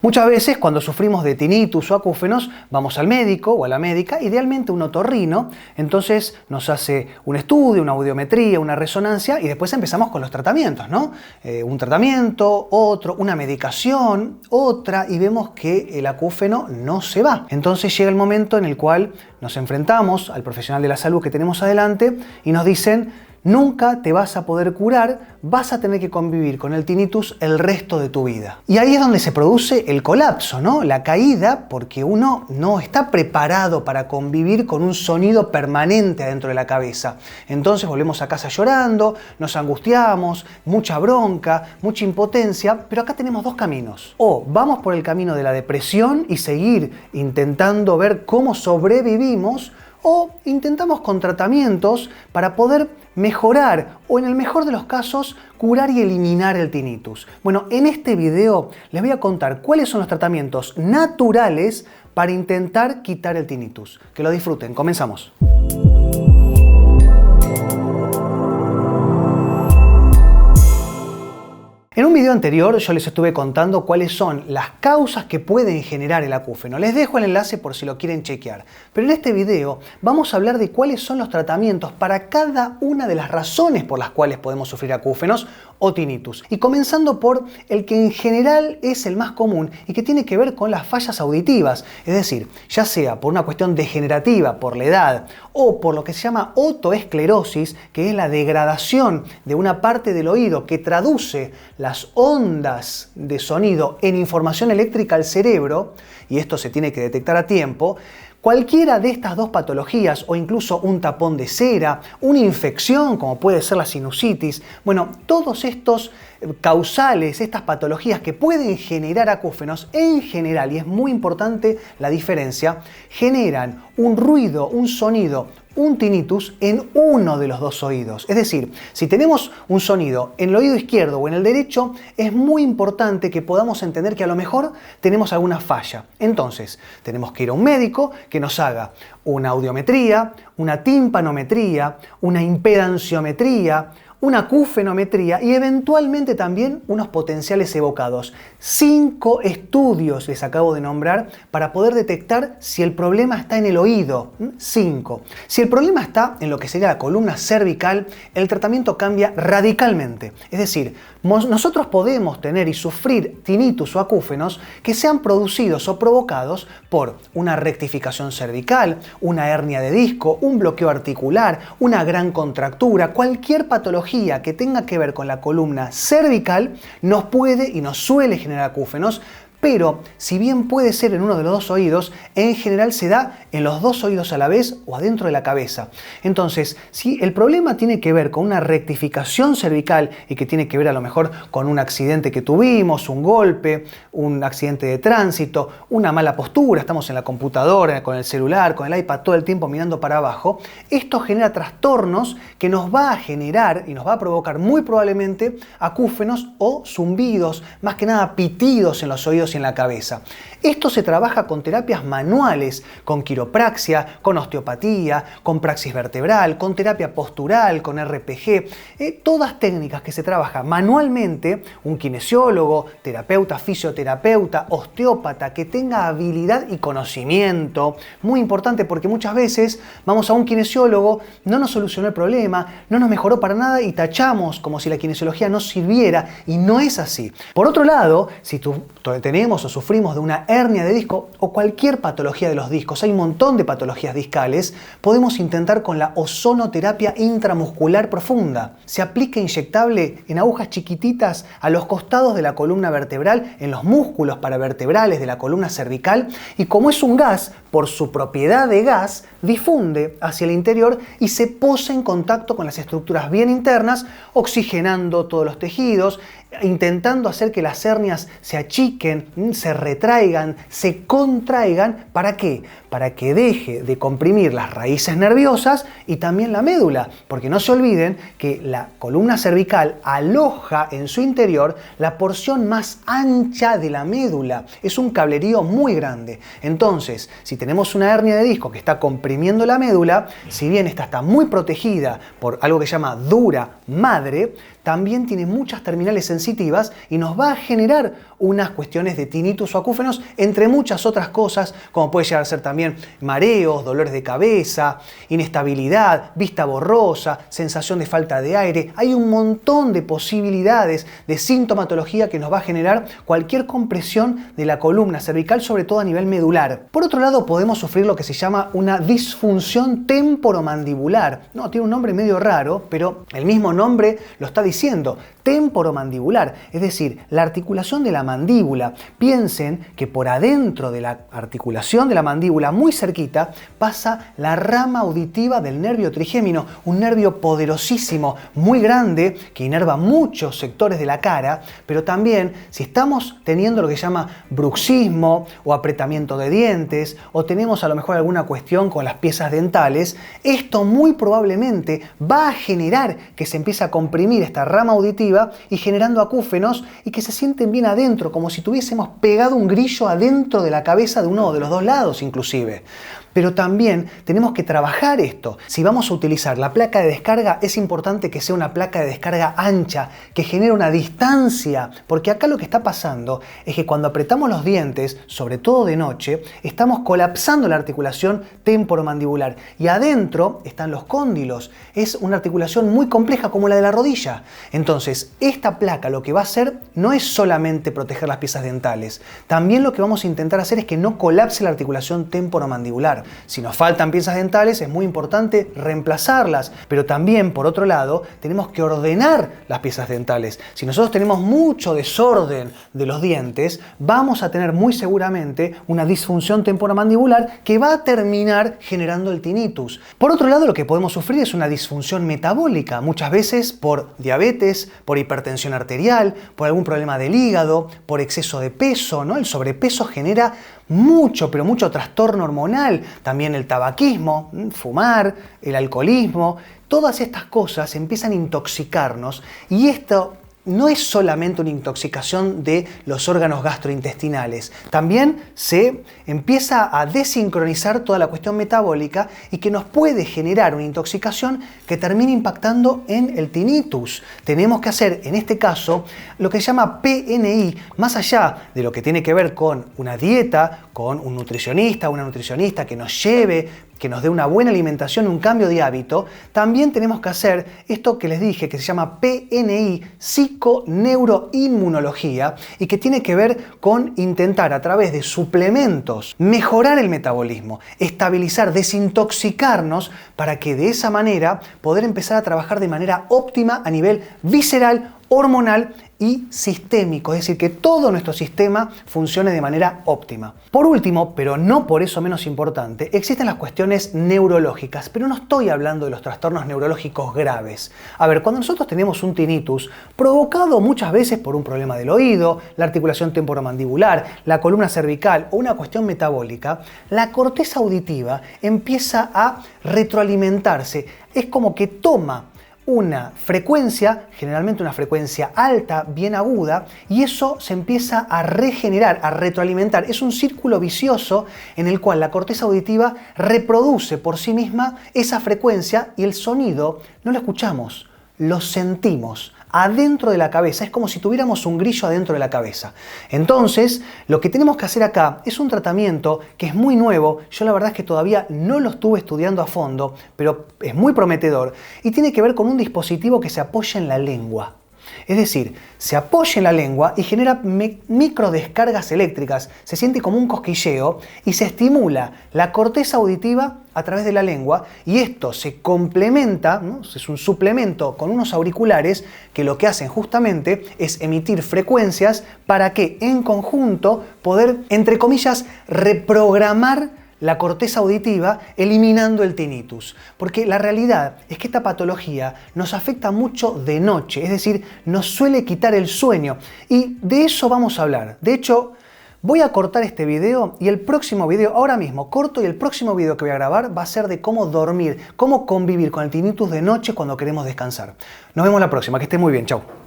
Muchas veces cuando sufrimos de tinnitus o acúfenos vamos al médico o a la médica, idealmente un otorrino, entonces nos hace un estudio, una audiometría, una resonancia y después empezamos con los tratamientos, ¿no? Un tratamiento, otro, una medicación, otra y vemos que el acúfeno no se va. Entonces llega el momento en el cual nos enfrentamos al profesional de la salud que tenemos adelante y nos dicen: nunca te vas a poder curar, vas a tener que convivir con el tinnitus el resto de tu vida. Y ahí es donde se produce el colapso, ¿no? La caída, porque uno no está preparado para convivir con un sonido permanente adentro de la cabeza. Entonces volvemos a casa llorando, nos angustiamos, mucha bronca, mucha impotencia, pero acá tenemos dos caminos. O vamos por el camino de la depresión y seguir intentando ver cómo sobrevivimos, o intentamos con tratamientos para poder mejorar o, en el mejor de los casos, curar y eliminar el tinnitus. Bueno, en este video les voy a contar cuáles son los tratamientos naturales para intentar quitar el tinnitus. Que lo disfruten, comenzamos. En un video anterior yo les estuve contando cuáles son las causas que pueden generar el acúfeno. Les dejo el enlace por si lo quieren chequear. Pero en este video vamos a hablar de cuáles son los tratamientos para cada una de las razones por las cuales podemos sufrir acúfenos o tinnitus. Y comenzando por el que en general es el más común y que tiene que ver con las fallas auditivas. Es decir, ya sea por una cuestión degenerativa, por la edad, o por lo que se llama otoesclerosis, que es la degradación de una parte del oído que traduce las ondas de sonido en información eléctrica al cerebro, y esto se tiene que detectar a tiempo. Cualquiera de estas dos patologías, o incluso un tapón de cera, una infección como puede ser la sinusitis, bueno, todos estos causales, estas patologías que pueden generar acúfenos, en general, y es muy importante la diferencia, generan un ruido, un sonido, un tinnitus en uno de los dos oídos. Es decir, si tenemos un sonido en el oído izquierdo o en el derecho, es muy importante que podamos entender que a lo mejor tenemos alguna falla. Entonces, tenemos que ir a un médico que nos haga una audiometría, una timpanometría, una impedanciometría, una acúfenometría y eventualmente también unos potenciales evocados. 5 estudios les acabo de nombrar para poder detectar si el problema está en el oído. 5. Si el problema está en lo que sería la columna cervical, el tratamiento cambia radicalmente. Es decir, nosotros podemos tener y sufrir tinnitus o acúfenos que sean producidos o provocados por una rectificación cervical, una hernia de disco, un bloqueo articular, una gran contractura, cualquier patología que tenga que ver con la columna cervical nos puede y nos suele generar acúfenos, pero si bien puede ser en uno de los dos oídos, en general se da en los dos oídos a la vez o adentro de la cabeza. Entonces, si el problema tiene que ver con una rectificación cervical y que tiene que ver a lo mejor con un accidente que tuvimos, un golpe, un accidente de tránsito, una mala postura, estamos en la computadora, con el celular, con el iPad todo el tiempo mirando para abajo, esto genera trastornos que nos va a generar y nos va a provocar muy probablemente acúfenos o zumbidos, más que nada pitidos en los oídos y en la cabeza. Esto se trabaja con terapias manuales, con quiropraxia, con osteopatía, con praxis vertebral, con terapia postural, con RPG, todas técnicas que se trabaja manualmente. Un kinesiólogo, terapeuta, fisioterapeuta, osteópata que tenga habilidad y conocimiento, muy importante porque muchas veces vamos a un kinesiólogo, no nos solucionó el problema, no nos mejoró para nada y tachamos como si la kinesiología no sirviera, y no es así. Por otro lado, si tenemos o sufrimos de una hernia de disco o cualquier patología de los discos, hay un montón de patologías discales, podemos intentar con la ozonoterapia intramuscular profunda. Se aplica inyectable en agujas chiquititas a los costados de la columna vertebral, en los músculos paravertebrales de la columna cervical, y como es un gas, por su propiedad de gas, difunde hacia el interior y se posa en contacto con las estructuras bien internas, oxigenando todos los tejidos, intentando hacer que las hernias se achiquen, se retraigan, se contraigan. ¿Para qué? Para que deje de comprimir las raíces nerviosas y también la médula, porque no se olviden que la columna cervical aloja en su interior la porción más ancha de la médula. Es un cablerío muy grande. Entonces, si tenemos una hernia de disco que está comprimiendo la médula, si bien esta está muy protegida por algo que se llama dura madre, también tiene muchas terminales sensitivas y nos va a generar unas cuestiones de tinnitus o acúfenos, entre muchas otras cosas, como puede llegar a ser también mareos, dolores de cabeza, inestabilidad, vista borrosa, sensación de falta de aire. Hay un montón de posibilidades de sintomatología que nos va a generar cualquier compresión de la columna cervical, sobre todo a nivel medular. Por otro lado, podemos sufrir lo que se llama una disfunción temporomandibular. No, tiene un nombre medio raro, pero el mismo nombre lo está diciendo. Temporomandibular, es decir, la articulación de la mandíbula. Piensen que por adentro de la articulación de la mandíbula, muy cerquita, pasa la rama auditiva del nervio trigémino, un nervio poderosísimo, muy grande, que inerva muchos sectores de la cara, pero también si estamos teniendo lo que se llama bruxismo o apretamiento de dientes, o tenemos a lo mejor alguna cuestión con las piezas dentales, esto muy probablemente va a generar que se empiece a comprimir esta rama auditiva y generando acúfenos y que se sienten bien adentro, como si tuviésemos pegado un grillo adentro de la cabeza de uno de los dos lados inclusive. Pero también tenemos que trabajar esto. Si vamos a utilizar la placa de descarga, es importante que sea una placa de descarga ancha, que genere una distancia, porque acá lo que está pasando es que cuando apretamos los dientes, sobre todo de noche, estamos colapsando la articulación temporomandibular y adentro están los cóndilos. Es una articulación muy compleja como la de la rodilla. Entonces, esta placa lo que va a hacer no es solamente proteger las piezas dentales, también lo que vamos a intentar hacer es que no colapse la articulación temporomandibular. Si nos faltan piezas dentales es muy importante reemplazarlas, pero también por otro lado tenemos que ordenar las piezas dentales. Si nosotros tenemos mucho desorden de los dientes, vamos a tener muy seguramente una disfunción temporomandibular que va a terminar generando el tinnitus. Por otro lado, lo que podemos sufrir es una disfunción metabólica, muchas veces por diabetes, por hipertensión arterial, por algún problema del hígado, por exceso de peso, ¿no? El sobrepeso genera mucho, pero mucho trastorno hormonal, también el tabaquismo, fumar, el alcoholismo, todas estas cosas empiezan a intoxicarnos y esto no es solamente una intoxicación de los órganos gastrointestinales, también se empieza a desincronizar toda la cuestión metabólica y que nos puede generar una intoxicación que termine impactando en el tinnitus. Tenemos que hacer en este caso lo que se llama PNI, más allá de lo que tiene que ver con una dieta, con un nutricionista, una nutricionista que nos lleve, que nos dé una buena alimentación, un cambio de hábito, también tenemos que hacer esto que les dije, que se llama PNI, psiconeuroinmunología, y que tiene que ver con intentar a través de suplementos mejorar el metabolismo, estabilizar, desintoxicarnos, para que de esa manera poder empezar a trabajar de manera óptima a nivel visceral, hormonal y sistémico, es decir, que todo nuestro sistema funcione de manera óptima. Por último, pero no por eso menos importante, existen las cuestiones neurológicas, pero no estoy hablando de los trastornos neurológicos graves. A ver, cuando nosotros tenemos un tinnitus, provocado muchas veces por un problema del oído, la articulación temporomandibular, la columna cervical o una cuestión metabólica, la corteza auditiva empieza a retroalimentarse. Es como que toma una frecuencia, generalmente una frecuencia alta, bien aguda, y eso se empieza a regenerar, a retroalimentar. Es un círculo vicioso en el cual la corteza auditiva reproduce por sí misma esa frecuencia y el sonido no lo escuchamos, lo sentimos adentro de la cabeza. Es como si tuviéramos un grillo adentro de la cabeza. Entonces, lo que tenemos que hacer acá es un tratamiento que es muy nuevo. Yo la verdad es que todavía no lo estuve estudiando a fondo, pero es muy prometedor y tiene que ver con un dispositivo que se apoya en la lengua. Es decir, se apoya en la lengua y genera micro descargas eléctricas, se siente como un cosquilleo y se estimula la corteza auditiva a través de la lengua y esto se complementa, ¿no? Es un suplemento con unos auriculares que lo que hacen justamente es emitir frecuencias para que en conjunto poder, entre comillas, reprogramar la corteza auditiva, eliminando el tinnitus. Porque la realidad es que esta patología nos afecta mucho de noche, es decir, nos suele quitar el sueño. Y de eso vamos a hablar. De hecho, voy a cortar este video y el próximo video, ahora mismo corto, y el próximo video que voy a grabar va a ser de cómo dormir, cómo convivir con el tinnitus de noche cuando queremos descansar. Nos vemos la próxima, que esté muy bien, chau.